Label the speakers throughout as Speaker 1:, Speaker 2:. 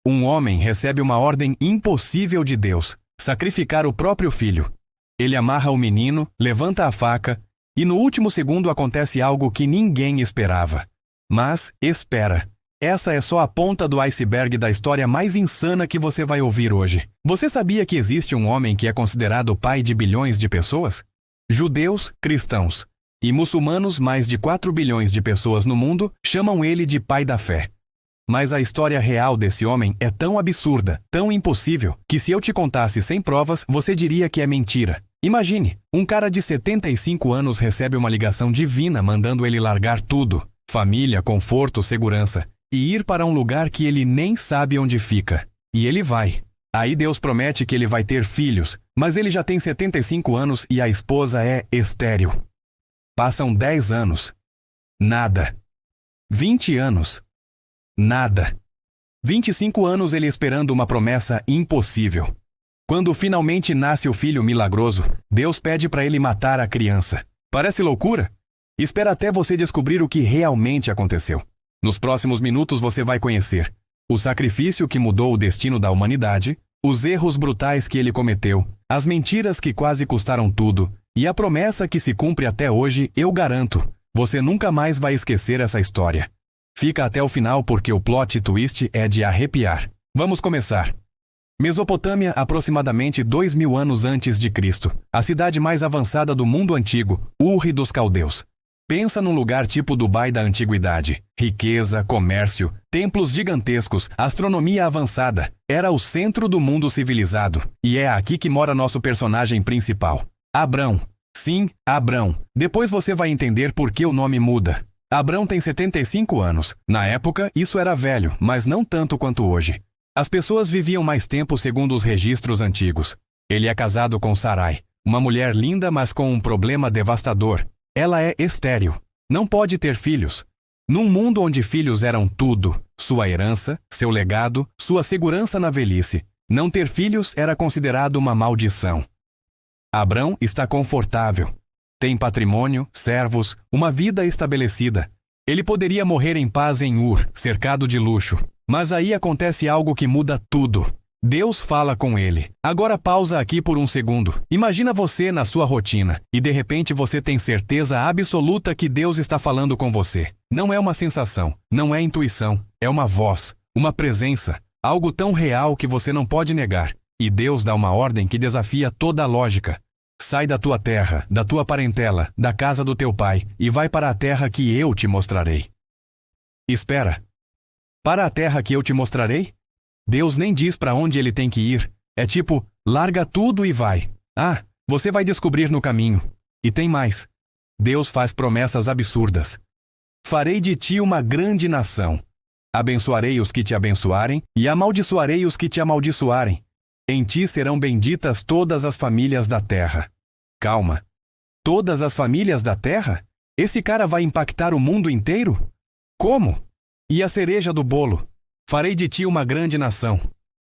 Speaker 1: Um homem recebe uma ordem impossível de Deus: sacrificar o próprio filho. Ele amarra o menino, levanta a faca, e no último segundo acontece algo que ninguém esperava. Mas, espera. Essa é só a ponta do iceberg da história mais insana que você vai ouvir hoje. Você sabia que existe um homem que é considerado o pai de bilhões de pessoas? Judeus, cristãos e muçulmanos, mais de 4 bilhões de pessoas no mundo, chamam ele de pai da fé. Mas a história real desse homem é tão absurda, tão impossível, que se eu te contasse sem provas, você diria que é mentira. Imagine, um cara de 75 anos recebe uma ligação divina mandando ele largar tudo: família, conforto, segurança, e ir para um lugar que ele nem sabe onde fica. E ele vai. Aí Deus promete que ele vai ter filhos, mas ele já tem 75 anos e a esposa é estéril. Passam 10 anos. Nada. 20 anos. Nada. 25 anos ele esperando uma promessa impossível. Quando finalmente nasce o filho milagroso, Deus pede para ele matar a criança. Parece loucura? Espera até você descobrir o que realmente aconteceu. Nos próximos minutos você vai conhecer o sacrifício que mudou o destino da humanidade, os erros brutais que ele cometeu, as mentiras que quase custaram tudo, e a promessa que se cumpre até hoje. Eu garanto, você nunca mais vai esquecer essa história. Fica até o final porque o plot twist é de arrepiar. Vamos começar. Mesopotâmia, aproximadamente 2000 anos antes de Cristo. A cidade mais avançada do mundo antigo, Ur dos Caldeus. Pensa num lugar tipo Dubai da antiguidade. Riqueza, comércio, templos gigantescos, astronomia avançada. Era o centro do mundo civilizado. E é aqui que mora nosso personagem principal, Abrão. Sim, Abrão. Depois você vai entender por que o nome muda. Abrão tem 75 anos. Na época, isso era velho, mas não tanto quanto hoje. As pessoas viviam mais tempo segundo os registros antigos. Ele é casado com Sarai, uma mulher linda, mas com um problema devastador. Ela é estéril. Não pode ter filhos. Num mundo onde filhos eram tudo, sua herança, seu legado, sua segurança na velhice, não ter filhos era considerado uma maldição. Abrão está confortável. Tem patrimônio, servos, uma vida estabelecida. Ele poderia morrer em paz em Ur, cercado de luxo. Mas aí acontece algo que muda tudo. Deus fala com ele. Agora pausa aqui por um segundo. Imagina você na sua rotina, e de repente você tem certeza absoluta que Deus está falando com você. Não é uma sensação, não é intuição, é uma voz, uma presença, algo tão real que você não pode negar. E Deus dá uma ordem que desafia toda a lógica. Sai da tua terra, da tua parentela, da casa do teu pai, e vai para a terra que eu te mostrarei. Espera. Para a terra que eu te mostrarei? Deus nem diz para onde ele tem que ir. É tipo, larga tudo e vai. Ah, você vai descobrir no caminho. E tem mais. Deus faz promessas absurdas. Farei de ti uma grande nação. Abençoarei os que te abençoarem e amaldiçoarei os que te amaldiçoarem. Em ti serão benditas todas as famílias da terra. Calma. Todas as famílias da terra? Esse cara vai impactar o mundo inteiro? Como? E a cereja do bolo? Farei de ti uma grande nação.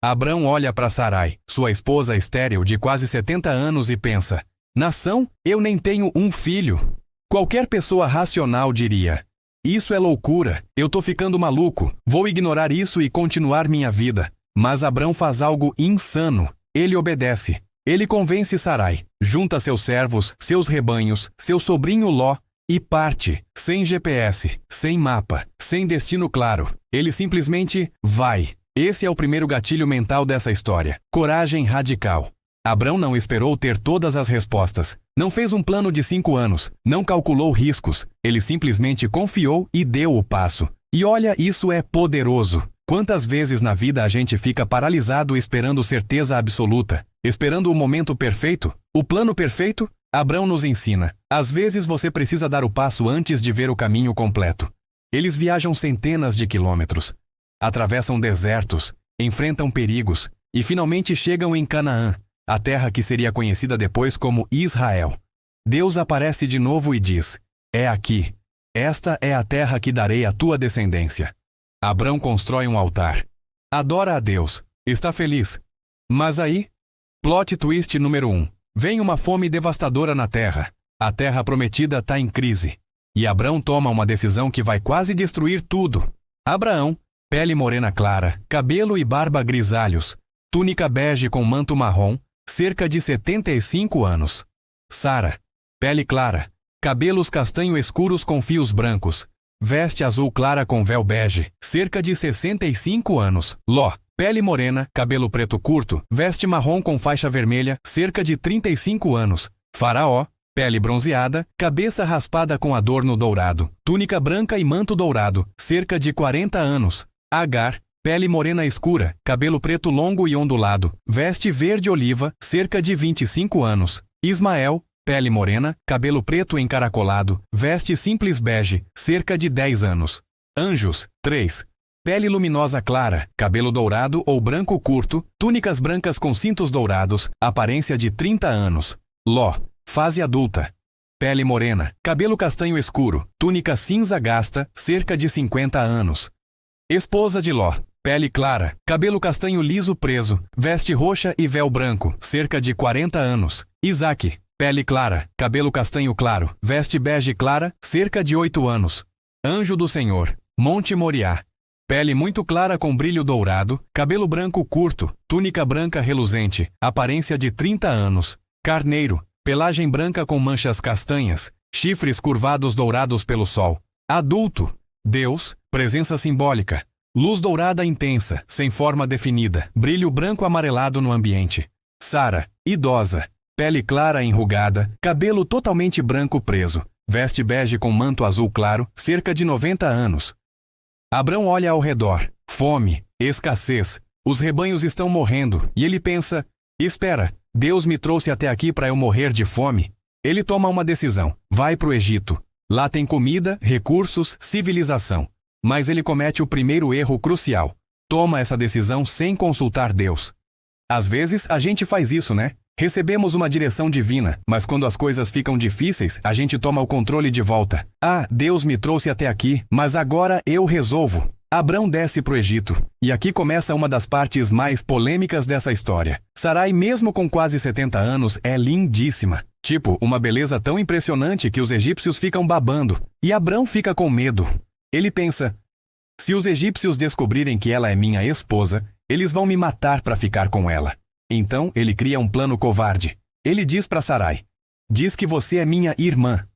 Speaker 1: Abrão olha para Sarai, sua esposa estéril de quase 70 anos, e pensa: nação? Eu nem tenho um filho. Qualquer pessoa racional diria: isso é loucura, eu tô ficando maluco, vou ignorar isso e continuar minha vida. Mas Abrão faz algo insano. Ele obedece. Ele convence Sarai, junta seus servos, seus rebanhos, seu sobrinho Ló, e parte, sem GPS, sem mapa, sem destino claro. Ele simplesmente vai. Esse é o primeiro gatilho mental dessa história. Coragem radical. Abrão não esperou ter todas as respostas. Não fez um plano de 5 anos. Não calculou riscos. Ele simplesmente confiou e deu o passo. E olha, isso é poderoso. Quantas vezes na vida a gente fica paralisado esperando certeza absoluta? Esperando o momento perfeito? O plano perfeito? Abrão nos ensina. Às vezes você precisa dar o passo antes de ver o caminho completo. Eles viajam centenas de quilômetros, atravessam desertos, enfrentam perigos e finalmente chegam em Canaã, a terra que seria conhecida depois como Israel. Deus aparece de novo e diz: é aqui. Esta é a terra que darei à tua descendência. Abrão constrói um altar. Adora a Deus. Está feliz. Mas aí, plot twist número 1. Vem uma fome devastadora na terra. A terra prometida está em crise. E Abrão toma uma decisão que vai quase destruir tudo. Abraão, pele morena clara, cabelo e barba grisalhos, túnica bege com manto marrom, cerca de 75 anos. Sara, pele clara, cabelos castanho escuros com fios brancos, veste azul clara com véu bege, cerca de 65 anos. Ló, pele morena, cabelo preto curto, veste marrom com faixa vermelha, cerca de 35 anos. Faraó, pele bronzeada, cabeça raspada com adorno dourado, túnica branca e manto dourado, cerca de 40 anos. Agar, pele morena escura, cabelo preto longo e ondulado, veste verde oliva, cerca de 25 anos. Ismael, pele morena, cabelo preto encaracolado, veste simples bege, cerca de 10 anos. Anjos, 3. Pele luminosa clara, cabelo dourado ou branco curto, túnicas brancas com cintos dourados, aparência de 30 anos. Ló, fase adulta. Pele morena, cabelo castanho escuro, túnica cinza gasta, cerca de 50 anos. Esposa de Ló, pele clara, cabelo castanho liso preso, veste roxa e véu branco, cerca de 40 anos. Isaque, pele clara, cabelo castanho claro, veste bege clara, cerca de 8 anos. Anjo do Senhor, Monte Moriá. Pele muito clara com brilho dourado, cabelo branco curto, túnica branca reluzente, aparência de 30 anos. Carneiro, pelagem branca com manchas castanhas, chifres curvados dourados pelo sol. Adulto, Deus, presença simbólica. Luz dourada intensa, sem forma definida, brilho branco amarelado no ambiente. Sara, idosa, pele clara enrugada, cabelo totalmente branco preso, veste bege com manto azul claro, cerca de 90 anos. Abrão olha ao redor, fome, escassez, os rebanhos estão morrendo, e ele pensa, espera, Deus me trouxe até aqui para eu morrer de fome? Ele toma uma decisão, vai para o Egito. Lá tem comida, recursos, civilização. Mas ele comete o primeiro erro crucial. Toma essa decisão sem consultar Deus. Às vezes a gente faz isso, né? Recebemos uma direção divina, mas quando as coisas ficam difíceis, a gente toma o controle de volta. Ah, Deus me trouxe até aqui, mas agora eu resolvo. Abrão desce para o Egito, e aqui começa uma das partes mais polêmicas dessa história. Sarai, mesmo com quase 70 anos, é lindíssima. Tipo, uma beleza tão impressionante que os egípcios ficam babando, e Abrão fica com medo. Ele pensa, se os egípcios descobrirem que ela é minha esposa, eles vão me matar para ficar com ela. Então, ele cria um plano covarde. Ele diz para Sarai, diz que você é minha irmã.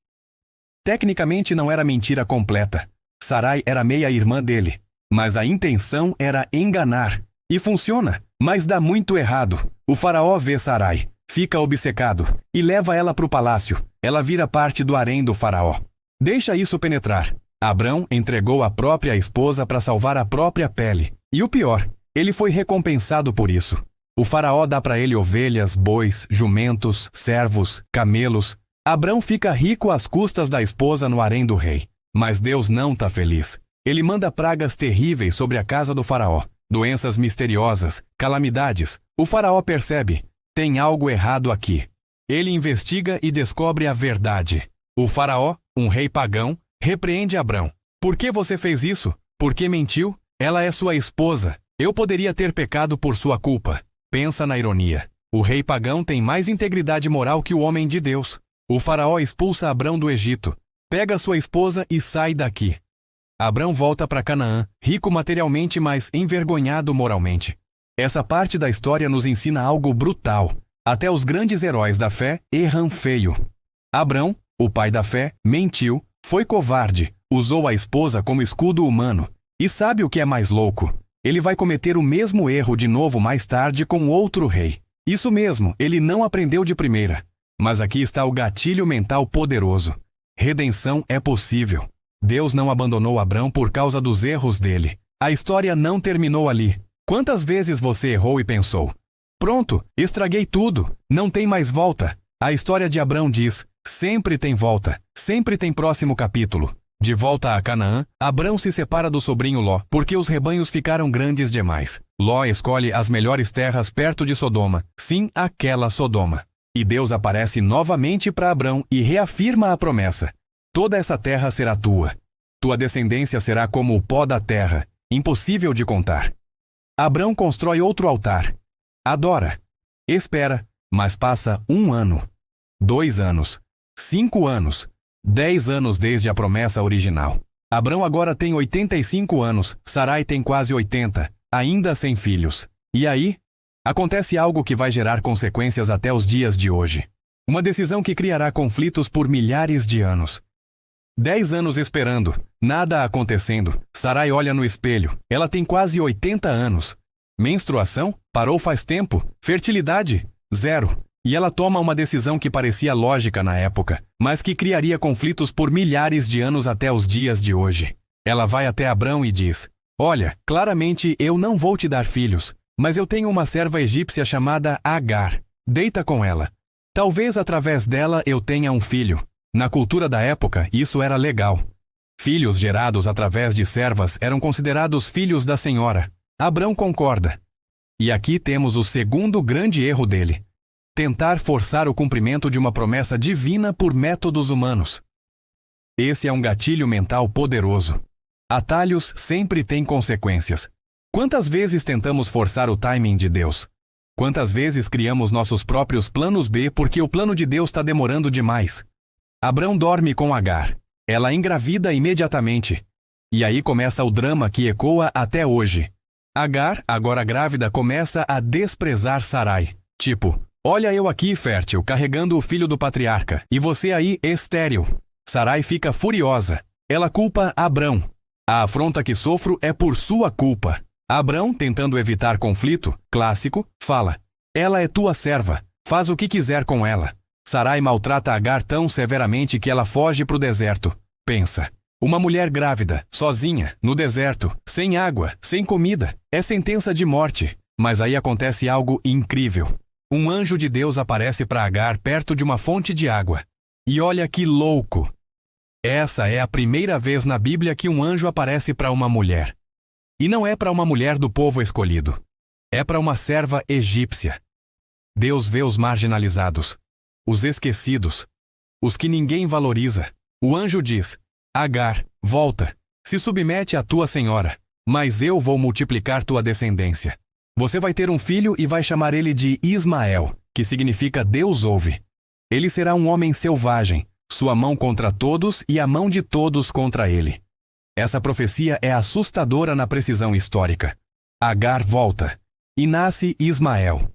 Speaker 1: Tecnicamente não era mentira completa. Sarai era meia-irmã dele. Mas a intenção era enganar. E funciona, mas dá muito errado. O faraó vê Sarai, fica obcecado, e leva ela para o palácio. Ela vira parte do harém do faraó. Deixa isso penetrar. Abrão entregou a própria esposa para salvar a própria pele. E o pior, ele foi recompensado por isso. O faraó dá para ele ovelhas, bois, jumentos, servos, camelos. Abrão fica rico às custas da esposa no harém do rei. Mas Deus não está feliz. Ele manda pragas terríveis sobre a casa do faraó. Doenças misteriosas, calamidades. O faraó percebe, tem algo errado aqui. Ele investiga e descobre a verdade. O faraó, um rei pagão, repreende Abrão. Por que você fez isso? Por que mentiu? Ela é sua esposa. Eu poderia ter pecado por sua culpa. Pensa na ironia. O rei pagão tem mais integridade moral que o homem de Deus. O faraó expulsa Abrão do Egito. Pega sua esposa e sai daqui. Abrão volta para Canaã, rico materialmente, mas envergonhado moralmente. Essa parte da história nos ensina algo brutal. Até os grandes heróis da fé erram feio. Abrão, o pai da fé, mentiu, foi covarde, usou a esposa como escudo humano. E sabe o que é mais louco? Ele vai cometer o mesmo erro de novo mais tarde com outro rei. Isso mesmo, ele não aprendeu de primeira. Mas aqui está o gatilho mental poderoso. Redenção é possível. Deus não abandonou Abrão por causa dos erros dele. A história não terminou ali. Quantas vezes você errou e pensou, pronto, estraguei tudo, não tem mais volta? A história de Abrão diz, sempre tem volta, sempre tem próximo capítulo. De volta a Canaã, Abrão se separa do sobrinho Ló, porque os rebanhos ficaram grandes demais. Ló escolhe as melhores terras perto de Sodoma, sim, aquela Sodoma. E Deus aparece novamente para Abrão e reafirma a promessa. Toda essa terra será tua. Tua descendência será como o pó da terra, impossível de contar. Abrão constrói outro altar. Adora. Espera, mas passa 1 ano, 2 anos, 5 anos, 10 anos desde a promessa original. Abrão agora tem 85 anos, Sarai tem quase 80, ainda sem filhos. E aí? Acontece algo que vai gerar consequências até os dias de hoje. Uma decisão que criará conflitos por milhares de anos. 10 anos esperando, nada acontecendo. Sarai olha no espelho, ela tem quase 80 anos. Menstruação? Parou faz tempo. Fertilidade? Zero. E ela toma uma decisão que parecia lógica na época, mas que criaria conflitos por milhares de anos até os dias de hoje. Ela vai até Abrão e diz: Olha, claramente eu não vou te dar filhos, mas eu tenho uma serva egípcia chamada Agar. Deita com ela. Talvez através dela eu tenha um filho. Na cultura da época, isso era legal. Filhos gerados através de servas eram considerados filhos da senhora. Abrão concorda. E aqui temos o segundo grande erro dele: tentar forçar o cumprimento de uma promessa divina por métodos humanos. Esse é um gatilho mental poderoso. Atalhos sempre têm consequências. Quantas vezes tentamos forçar o timing de Deus? Quantas vezes criamos nossos próprios planos B porque o plano de Deus está demorando demais? Abrão dorme com Agar. Ela engravida imediatamente. E aí começa o drama que ecoa até hoje. Agar, agora grávida, começa a desprezar Sarai. Tipo: olha eu aqui fértil, carregando o filho do patriarca, e você aí estéril. Sarai fica furiosa. Ela culpa Abrão. A afronta que sofro é por sua culpa. Abrão, tentando evitar conflito, clássico, fala: ela é tua serva, faz o que quiser com ela. Sarai maltrata Agar tão severamente que ela foge para o deserto. Pensa: uma mulher grávida, sozinha, no deserto, sem água, sem comida, é sentença de morte. Mas aí acontece algo incrível. Um anjo de Deus aparece para Agar perto de uma fonte de água. E olha que louco! Essa é a primeira vez na Bíblia que um anjo aparece para uma mulher. E não é para uma mulher do povo escolhido. É para uma serva egípcia. Deus vê os marginalizados, os esquecidos, os que ninguém valoriza. O anjo diz: Agar, volta, se submete à tua senhora, mas eu vou multiplicar tua descendência. Você vai ter um filho e vai chamar ele de Ismael, que significa Deus ouve. Ele será um homem selvagem, sua mão contra todos e a mão de todos contra ele. Essa profecia é assustadora na precisão histórica. Agar volta e nasce Ismael.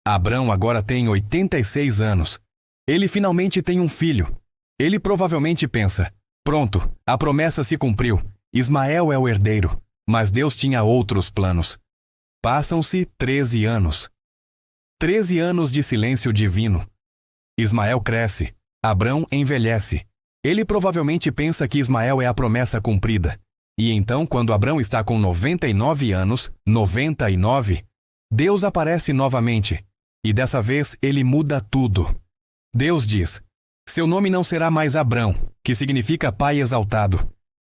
Speaker 1: Abrão agora tem 86 anos. Ele finalmente tem um filho. Ele provavelmente pensa: pronto, a promessa se cumpriu. Ismael é o herdeiro. Mas Deus tinha outros planos. Passam-se 13 anos. 13 anos de silêncio divino. Ismael cresce. Abrão envelhece. Ele provavelmente pensa que Ismael é a promessa cumprida. E então, quando Abrão está com 99 anos, 99, Deus aparece novamente. E dessa vez ele muda tudo. Deus diz: seu nome não será mais Abrão, que significa pai exaltado.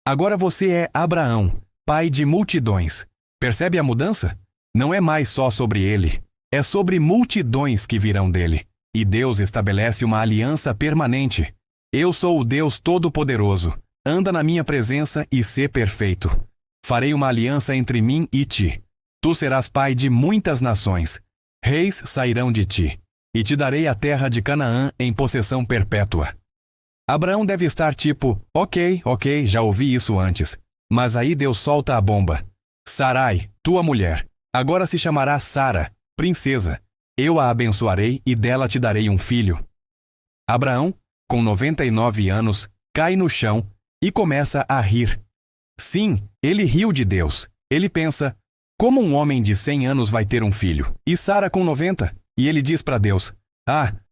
Speaker 1: Agora você é Abraão, pai de multidões. Percebe a mudança? Não é mais só sobre ele. É sobre multidões que virão dele. E Deus estabelece uma aliança permanente. Eu sou o Deus Todo-Poderoso. Anda na minha presença e sê perfeito. Farei uma aliança entre mim e ti. Tu serás pai de muitas nações. Reis sairão de ti. E te darei a terra de Canaã em possessão perpétua. Abraão deve estar tipo: ok, já ouvi isso antes. Mas aí Deus solta a bomba. Sarai, tua mulher, agora se chamará Sara, princesa. Eu a abençoarei e dela te darei um filho. Abraão, com 99 anos, cai no chão e começa a rir. Sim, ele riu de Deus. Ele pensa: como um homem de 100 anos vai ter um filho? E Sara com 90? E ele diz para Deus: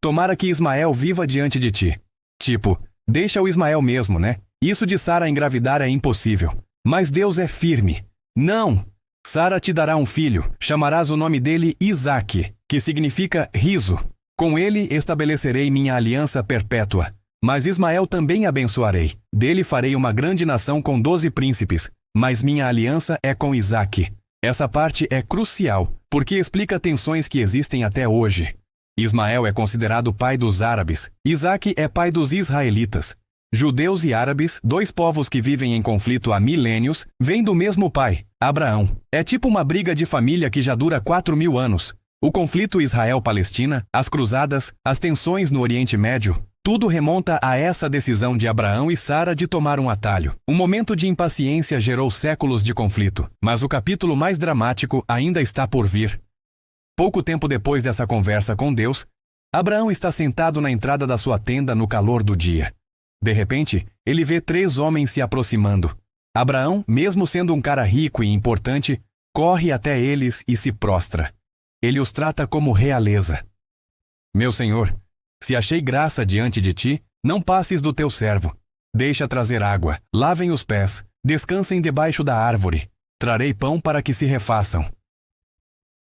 Speaker 1: tomara que Ismael viva diante de ti. Tipo, deixa o Ismael mesmo, né? Isso de Sara engravidar é impossível. Mas Deus é firme. Não! Sara te dará um filho, chamarás o nome dele Isaque, que significa riso. Com ele estabelecerei minha aliança perpétua. Mas Ismael também abençoarei. Dele farei uma grande nação com 12 príncipes. Mas minha aliança é com Isaque. Essa parte é crucial, porque explica tensões que existem até hoje. Ismael é considerado pai dos árabes. Isaque é pai dos israelitas. Judeus e árabes, dois povos que vivem em conflito há milênios, vêm do mesmo pai, Abraão. É tipo uma briga de família que já dura 4.000 anos. O conflito Israel-Palestina, as cruzadas, as tensões no Oriente Médio, Tudo remonta a essa decisão de Abraão e Sara de tomar um atalho. Um momento de impaciência gerou séculos de conflito, mas o capítulo mais dramático ainda está por vir. Pouco tempo depois dessa conversa com Deus, Abraão está sentado na entrada da sua tenda no calor do dia. De repente, ele vê 3 homens se aproximando. Abraão, mesmo sendo um cara rico e importante, corre até eles e se prostra. Ele os trata como realeza. Meu senhor, se achei graça diante de ti, não passes do teu servo. Deixa trazer água, lavem os pés, descansem debaixo da árvore. Trarei pão para que se refaçam.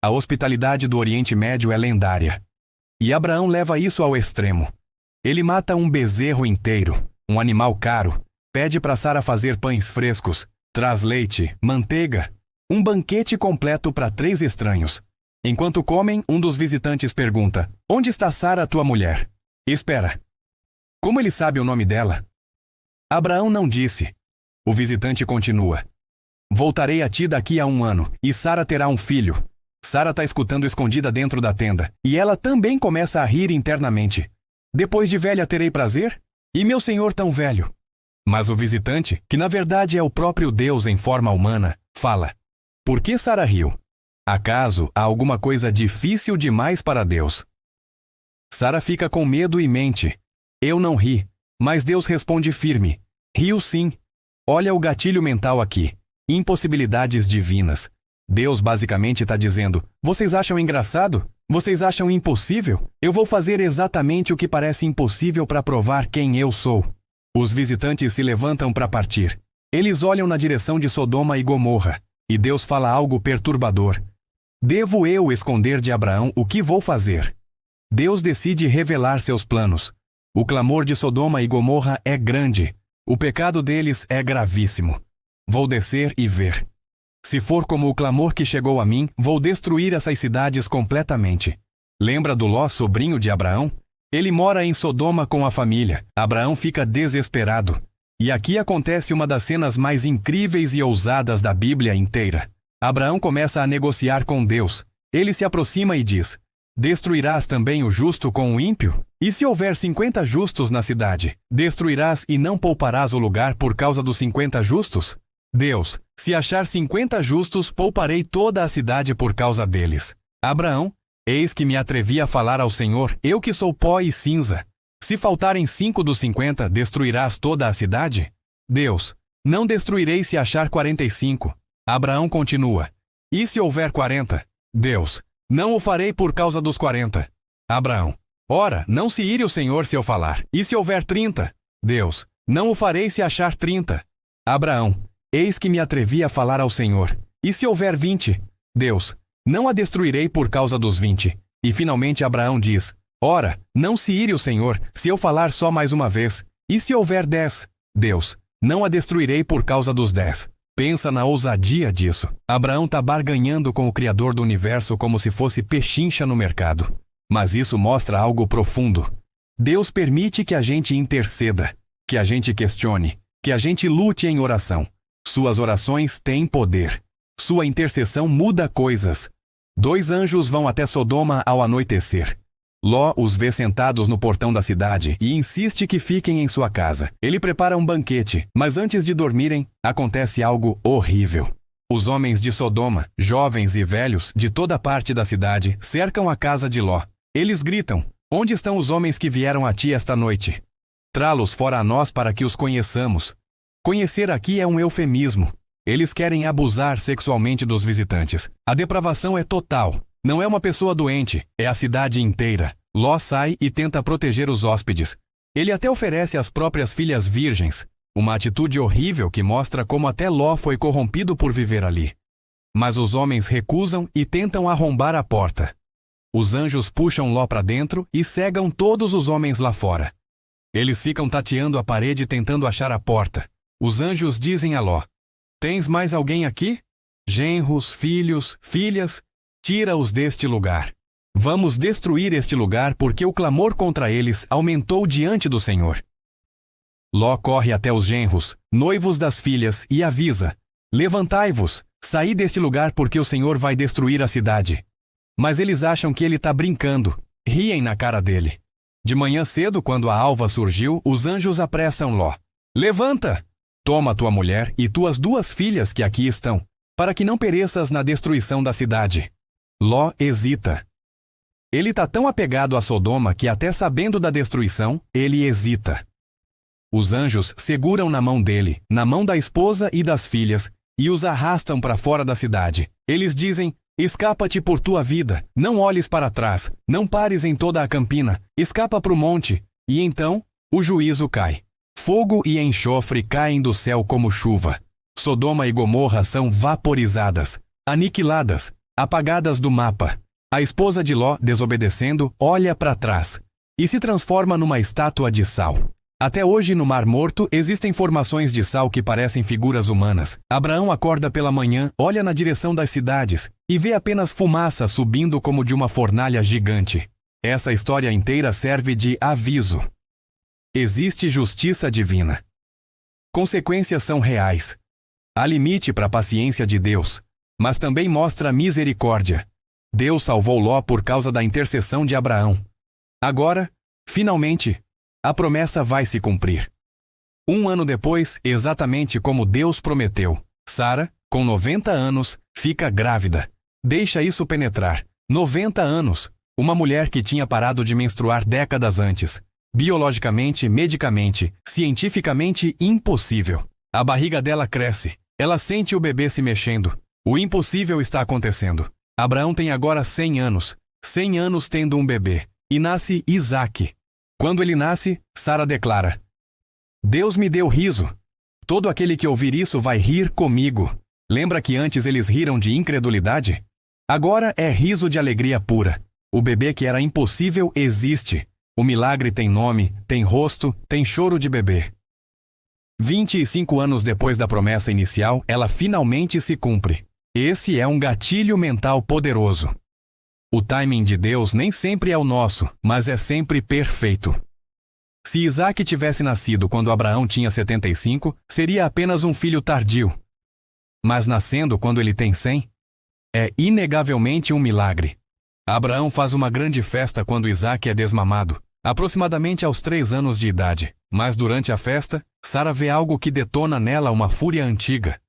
Speaker 1: A hospitalidade do Oriente Médio é lendária. E Abraão leva isso ao extremo. Ele mata um bezerro inteiro, um animal caro, pede para Sara fazer pães frescos, traz leite, manteiga, um banquete completo para 3 estranhos. Enquanto comem, um dos visitantes pergunta: onde está Sara, tua mulher? Espera. Como ele sabe o nome dela? Abraão não disse. O visitante continua: voltarei a ti daqui a 1 ano, e Sara terá um filho. Sara está escutando escondida dentro da tenda, e ela também começa a rir internamente. Depois de velha terei prazer? E meu senhor tão velho? Mas o visitante, que na verdade é o próprio Deus em forma humana, fala: por que Sara riu? Acaso há alguma coisa difícil demais para Deus? Sara fica com medo e mente: eu não ri. Mas Deus responde firme: riu sim. Olha o gatilho mental aqui. Impossibilidades divinas. Deus basicamente está dizendo: vocês acham engraçado? Vocês acham impossível? Eu vou fazer exatamente o que parece impossível para provar quem eu sou. Os visitantes se levantam para partir. Eles olham na direção de Sodoma e Gomorra, e Deus fala algo perturbador. Devo eu esconder de Abraão o que vou fazer? Deus decide revelar seus planos. O clamor de Sodoma e Gomorra é grande. O pecado deles é gravíssimo. Vou descer e ver. Se for como o clamor que chegou a mim, vou destruir essas cidades completamente. Lembra do Ló, sobrinho de Abraão? Ele mora em Sodoma com a família. Abraão fica desesperado. E aqui acontece uma das cenas mais incríveis e ousadas da Bíblia inteira. Abraão começa a negociar com Deus. Ele se aproxima e diz: destruirás também o justo com o ímpio? E se houver 50 justos na cidade, destruirás e não pouparás o lugar por causa dos 50 justos? Deus: se achar 50 justos, pouparei toda a cidade por causa deles. Abraão: eis que me atrevi a falar ao Senhor, eu que sou pó e cinza. Se faltarem 5 dos 50, destruirás toda a cidade? Deus: não destruirei se achar 45. Abraão continua: e se houver 40? Deus: não o farei por causa dos 40. Abraão: ora, não se ire o Senhor se eu falar. E se houver 30? Deus: não o farei se achar 30. Abraão: eis que me atrevi a falar ao Senhor. E se houver 20? Deus: não a destruirei por causa dos 20. E finalmente Abraão diz: ora, não se ire o Senhor se eu falar só mais uma vez. E se houver 10? Deus: não a destruirei por causa dos 10. Pensa na ousadia disso. Abraão está barganhando com o Criador do Universo como se fosse pechincha no mercado. Mas isso mostra algo profundo. Deus permite que a gente interceda, que a gente questione, que a gente lute em oração. Suas orações têm poder. Sua intercessão muda coisas. 2 anjos vão até Sodoma ao anoitecer. Ló os vê sentados no portão da cidade e insiste que fiquem em sua casa. Ele prepara um banquete, mas antes de dormirem, acontece algo horrível. Os homens de Sodoma, jovens e velhos, de toda parte da cidade, cercam a casa de Ló. Eles gritam: onde estão os homens que vieram a ti esta noite? Trá-los fora a nós para que os conheçamos. Conhecer aqui é um eufemismo. Eles querem abusar sexualmente dos visitantes. A depravação é total. Não é uma pessoa doente, é a cidade inteira. Ló sai e tenta proteger os hóspedes. Ele até oferece as próprias filhas virgens, uma atitude horrível que mostra como até Ló foi corrompido por viver ali. Mas os homens recusam e tentam arrombar a porta. Os anjos puxam Ló para dentro e cegam todos os homens lá fora. Eles ficam tateando a parede tentando achar a porta. Os anjos dizem a Ló: tens mais alguém aqui? Genros, filhos, filhas? Tira-os deste lugar. Vamos destruir este lugar porque o clamor contra eles aumentou diante do Senhor. Ló corre até os genros, noivos das filhas, e avisa: levantai-vos, saí deste lugar porque o Senhor vai destruir a cidade. Mas eles acham que ele está brincando, riem na cara dele. De manhã cedo, quando a alva surgiu, os anjos apressam Ló. Levanta! Toma tua mulher e tuas 2 filhas que aqui estão, para que não pereças na destruição da cidade. Ló hesita. Ele está tão apegado a Sodoma que, até sabendo da destruição, ele hesita. Os anjos seguram na mão dele, na mão da esposa e das filhas, e os arrastam para fora da cidade. Eles dizem: escapa-te por tua vida, não olhes para trás, não pares em toda a campina, escapa para o monte. E então, o juízo cai. Fogo e enxofre caem do céu como chuva. Sodoma e Gomorra são vaporizadas, aniquiladas, apagadas do mapa. A esposa de Ló, desobedecendo, olha para trás e se transforma numa estátua de sal. Até hoje, no Mar Morto, existem formações de sal que parecem figuras humanas. Abraão acorda pela manhã, olha na direção das cidades e vê apenas fumaça subindo como de uma fornalha gigante. Essa história inteira serve de aviso. Existe justiça divina. Consequências são reais. Há limite para a paciência de Deus, mas também mostra misericórdia. Deus salvou Ló por causa da intercessão de Abraão. Agora, finalmente, a promessa vai se cumprir. 1 ano depois, exatamente como Deus prometeu, Sara, com 90 anos, fica grávida. Deixa isso penetrar. 90 anos. Uma mulher que tinha parado de menstruar décadas antes. Biologicamente, medicamente, cientificamente impossível. A barriga dela cresce. Ela sente o bebê se mexendo. O impossível está acontecendo. Abraão tem agora 100 anos. 100 anos tendo um bebê. E nasce Isaque. Quando ele nasce, Sara declara: Deus me deu riso. Todo aquele que ouvir isso vai rir comigo. Lembra que antes eles riram de incredulidade? Agora é riso de alegria pura. O bebê que era impossível existe. O milagre tem nome, tem rosto, tem choro de bebê. 25 anos depois da promessa inicial, ela finalmente se cumpre. Esse é um gatilho mental poderoso. O timing de Deus nem sempre é o nosso, mas é sempre perfeito. Se Isaque tivesse nascido quando Abraão tinha 75, seria apenas um filho tardio. Mas nascendo quando ele tem 100, é inegavelmente um milagre. Abraão faz uma grande festa quando Isaque é desmamado, aproximadamente aos 3 anos de idade. Mas durante a festa, Sara vê algo que detona nela uma fúria antiga.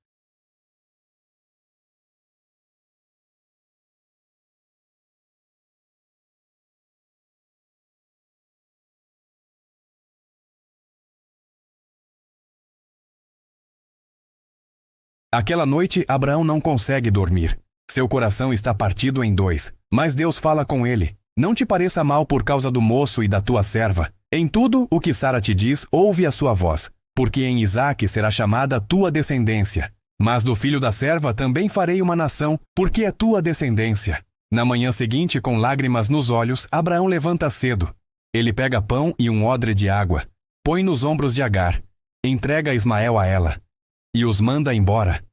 Speaker 1: Aquela noite, Abraão não consegue dormir. Seu coração está partido em 2. Mas Deus fala com ele: Não te pareça mal por causa do moço e da tua serva. Em tudo o que Sara te diz, ouve a sua voz, porque em Isaque será chamada tua descendência. Mas do filho da serva também farei uma nação, porque é tua descendência. Na manhã seguinte, com lágrimas nos olhos, Abraão levanta cedo. Ele pega pão e um odre de água, põe nos ombros de Agar, entrega Ismael a ela e os manda embora.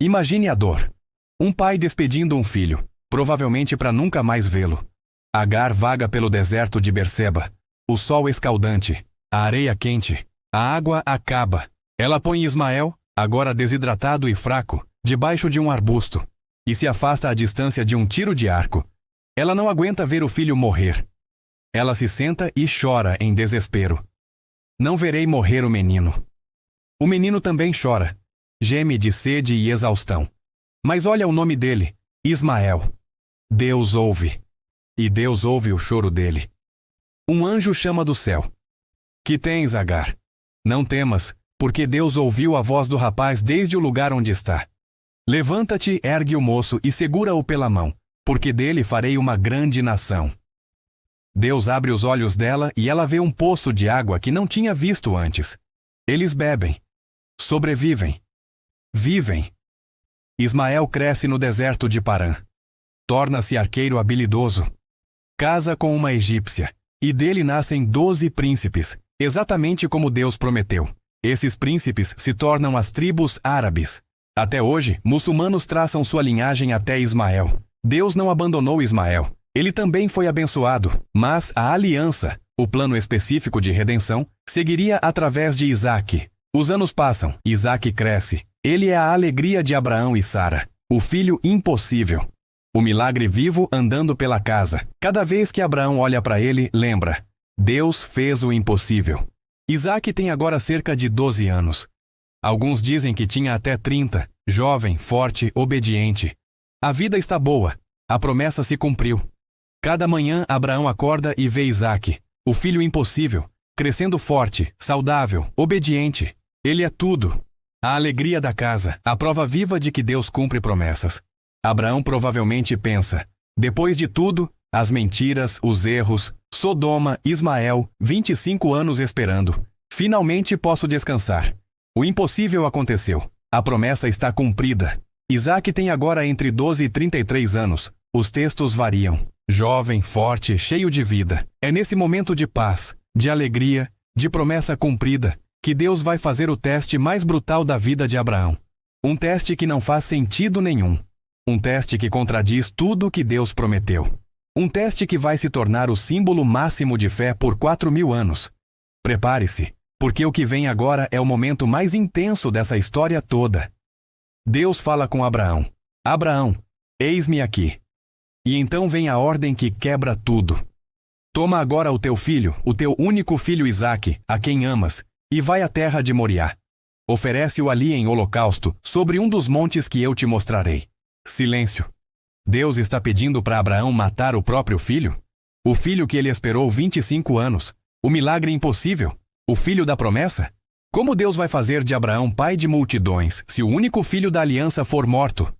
Speaker 1: Imagine a dor. Um pai despedindo um filho, provavelmente para nunca mais vê-lo. Agar vaga pelo deserto de Berseba. O sol escaldante, a areia quente, a água acaba. Ela põe Ismael, agora desidratado e fraco, debaixo de um arbusto, e se afasta à distância de um tiro de arco. Ela não aguenta ver o filho morrer. Ela se senta e chora em desespero. Não verei morrer o menino. O menino também chora. Geme de sede e exaustão. Mas olha o nome dele, Ismael. Deus ouve. E Deus ouve o choro dele. Um anjo chama do céu. Que tens, Agar? Não temas, porque Deus ouviu a voz do rapaz desde o lugar onde está. Levanta-te, ergue o moço e segura-o pela mão, porque dele farei uma grande nação. Deus abre os olhos dela e ela vê um poço de água que não tinha visto antes. Eles bebem. Sobrevivem. Vivem. Ismael cresce no deserto de Parã. Torna-se arqueiro habilidoso. Casa com uma egípcia. E dele nascem 12 príncipes, exatamente como Deus prometeu. Esses príncipes se tornam as tribos árabes. Até hoje, muçulmanos traçam sua linhagem até Ismael. Deus não abandonou Ismael. Ele também foi abençoado, mas a aliança, o plano específico de redenção, seguiria através de Isaque. Os anos passam, Isaque cresce. Ele é a alegria de Abraão e Sara, o filho impossível. O milagre vivo andando pela casa. Cada vez que Abraão olha para ele, lembra: Deus fez o impossível. Isaac tem agora cerca de 12 anos. Alguns dizem que tinha até 30, jovem, forte, obediente. A vida está boa, a promessa se cumpriu. Cada manhã Abraão acorda e vê Isaac, o filho impossível, crescendo forte, saudável, obediente. Ele é tudo. A alegria da casa, a prova viva de que Deus cumpre promessas. Abraão provavelmente pensa, depois de tudo, as mentiras, os erros, Sodoma, Ismael, 25 anos esperando. Finalmente posso descansar. O impossível aconteceu. A promessa está cumprida. Isaac tem agora entre 12 e 33 anos. Os textos variam. Jovem, forte, cheio de vida. É nesse momento de paz, de alegria, de promessa cumprida, que Deus vai fazer o teste mais brutal da vida de Abraão. Um teste que não faz sentido nenhum. Um teste que contradiz tudo o que Deus prometeu. Um teste que vai se tornar o símbolo máximo de fé por 4.000 anos. Prepare-se, porque o que vem agora é o momento mais intenso dessa história toda. Deus fala com Abraão. Abraão, eis-me aqui. E então vem a ordem que quebra tudo. Toma agora o teu filho, o teu único filho Isaque, a quem amas, e vai à terra de Moriá. Oferece-o ali em holocausto, sobre um dos montes que eu te mostrarei. Silêncio. Deus está pedindo para Abraão matar o próprio filho? O filho que ele esperou 25 anos? O milagre impossível? O filho da promessa? Como Deus vai fazer de Abraão pai de multidões, se o único filho da aliança for morto?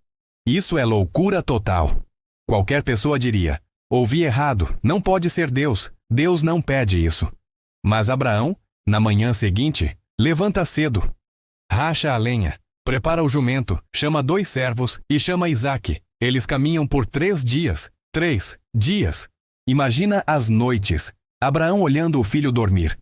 Speaker 1: Isso é loucura total. Qualquer pessoa diria, ouvi errado, não pode ser Deus, Deus não pede isso. Mas Abraão, na manhã seguinte, levanta cedo, racha a lenha, prepara o jumento, chama 2 servos e chama Isaque. Eles caminham por 3 dias. 3 dias. Imagina as noites, Abraão olhando o filho dormir.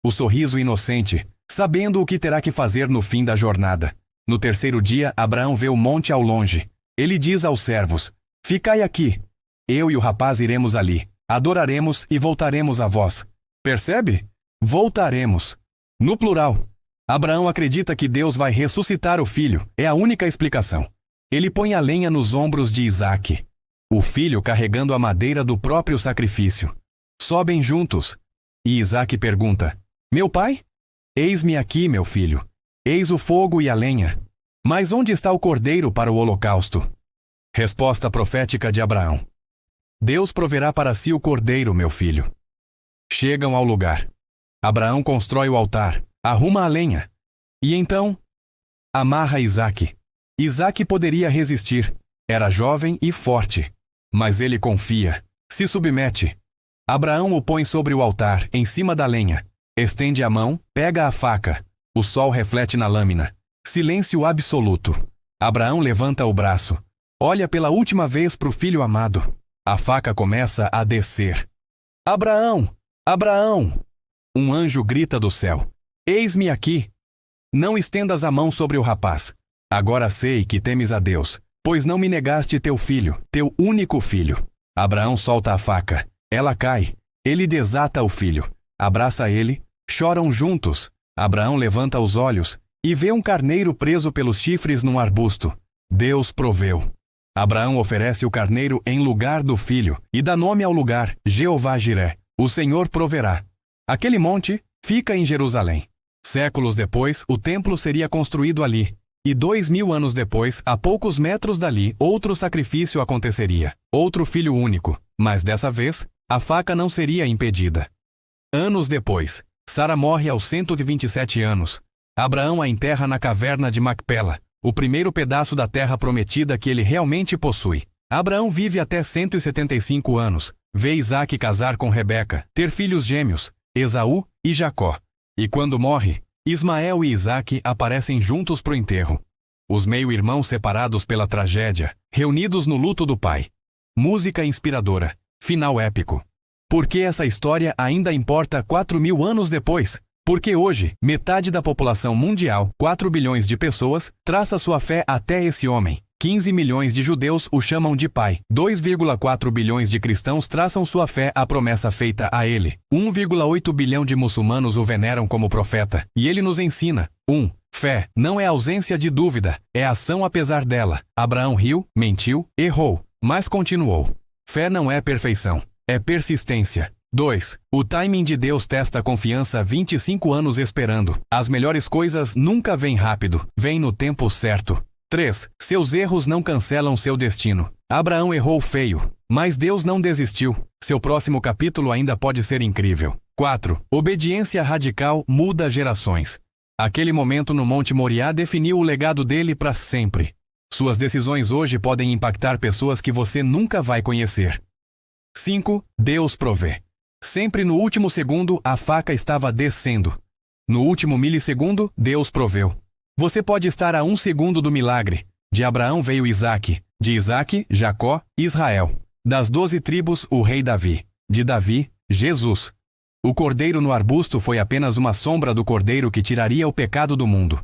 Speaker 1: O sorriso inocente, sabendo o que terá que fazer no fim da jornada. No 3º dia, Abraão vê o monte ao longe. Ele diz aos servos, ficai aqui. Eu e o rapaz iremos ali, adoraremos e voltaremos a vós. Percebe? Voltaremos. No plural. Abraão acredita que Deus vai ressuscitar o filho, é a única explicação. Ele põe a lenha nos ombros de Isaque, o filho carregando a madeira do próprio sacrifício. Sobem juntos. E Isaque pergunta, meu pai? Eis-me aqui, meu filho. Eis o fogo e a lenha. Mas onde está o cordeiro para o holocausto? Resposta profética de Abraão. Deus proverá para si o cordeiro, meu filho. Chegam ao lugar. Abraão constrói o altar, arruma a lenha. E então, amarra Isaque. Isaque poderia resistir. Era jovem e forte. Mas ele confia, se submete. Abraão o põe sobre o altar, em cima da lenha. Estende a mão, pega a faca. O sol reflete na lâmina. Silêncio absoluto. Abraão levanta o braço. Olha pela última vez para o filho amado. A faca começa a descer. Abraão! Abraão! Um anjo grita do céu. Eis-me aqui. Não estendas a mão sobre o rapaz. Agora sei que temes a Deus, pois não me negaste teu filho, teu único filho. Abraão solta a faca. Ela cai. Ele desata o filho. Abraça ele. Choram juntos. Abraão levanta os olhos e vê um carneiro preso pelos chifres num arbusto. Deus proveu. Abraão oferece o carneiro em lugar do filho e dá nome ao lugar, Jeová Jiré. O Senhor proverá. Aquele monte fica em Jerusalém. Séculos depois, o templo seria construído ali. E 2.000 anos depois, a poucos metros dali, outro sacrifício aconteceria. Outro filho único. Mas dessa vez, a faca não seria impedida. Anos depois, Sara morre aos 127 anos. Abraão a enterra na caverna de Macpela, o primeiro pedaço da terra prometida que ele realmente possui. Abraão vive até 175 anos. Vê Isaque casar com Rebeca, ter filhos gêmeos, Esaú e Jacó. E quando morre, Ismael e Isaque aparecem juntos pro enterro. Os meio-irmãos separados pela tragédia, reunidos no luto do pai. Música inspiradora. Final épico. Por que essa história ainda importa 4.000 anos depois? Porque hoje, metade da população mundial, 4 bilhões de pessoas, traça sua fé até esse homem. 15 milhões de judeus o chamam de pai. 2,4 bilhões de cristãos traçam sua fé à promessa feita a ele. 1,8 bilhão de muçulmanos o veneram como profeta. E ele nos ensina: 1. Fé não é ausência de dúvida, é ação apesar dela. Abraão riu, mentiu, errou, mas continuou. Fé não é perfeição, é persistência. 2. O timing de Deus testa a confiança 25 anos esperando. As melhores coisas nunca vêm rápido, vêm no tempo certo. 3. Seus erros não cancelam seu destino. Abraão errou feio, mas Deus não desistiu. Seu próximo capítulo ainda pode ser incrível. 4. Obediência radical muda gerações. Aquele momento no Monte Moriá definiu o legado dele para sempre. Suas decisões hoje podem impactar pessoas que você nunca vai conhecer. 5. Deus provê. Sempre no último segundo, a faca estava descendo. No último milissegundo, Deus proveu. Você pode estar a 1 segundo do milagre. De Abraão veio Isaque. De Isaque, Jacó, Israel. Das 12 tribos, o rei Davi. De Davi, Jesus. O cordeiro no arbusto foi apenas uma sombra do cordeiro que tiraria o pecado do mundo.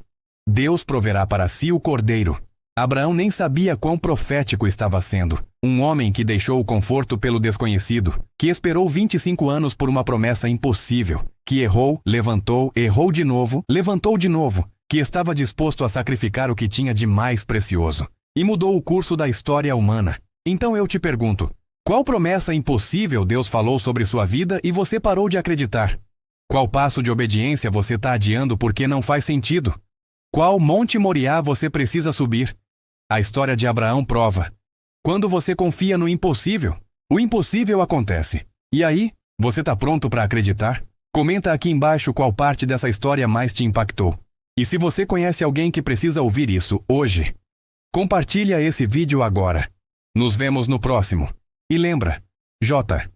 Speaker 1: Deus proverá para si o cordeiro. Abraão nem sabia quão profético estava sendo. Um homem que deixou o conforto pelo desconhecido, que esperou 25 anos por uma promessa impossível, que errou, levantou, errou de novo, levantou de novo, que estava disposto a sacrificar o que tinha de mais precioso. E mudou o curso da história humana. Então eu te pergunto, qual promessa impossível Deus falou sobre sua vida e você parou de acreditar? Qual passo de obediência você está adiando porque não faz sentido? Qual Monte Moriá você precisa subir? A história de Abraão prova. Quando você confia no impossível, o impossível acontece. E aí, você está pronto para acreditar? Comenta aqui embaixo qual parte dessa história mais te impactou. E se você conhece alguém que precisa ouvir isso hoje, compartilha esse vídeo agora. Nos vemos no próximo. E lembra, J.